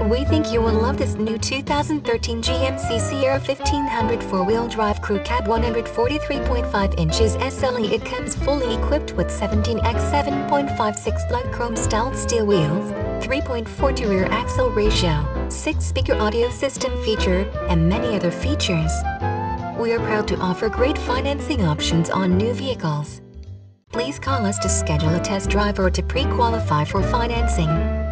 We think you will love this new 2013 GMC Sierra 1500 4-wheel drive crew cab 143.5 inches SLE. It comes fully equipped with 17x7.56 light chrome styled steel wheels, 3.42 rear axle ratio, 6-speaker audio system feature, and many other features. We are proud to offer great financing options on new vehicles. Please call us to schedule a test drive or to pre-qualify for financing.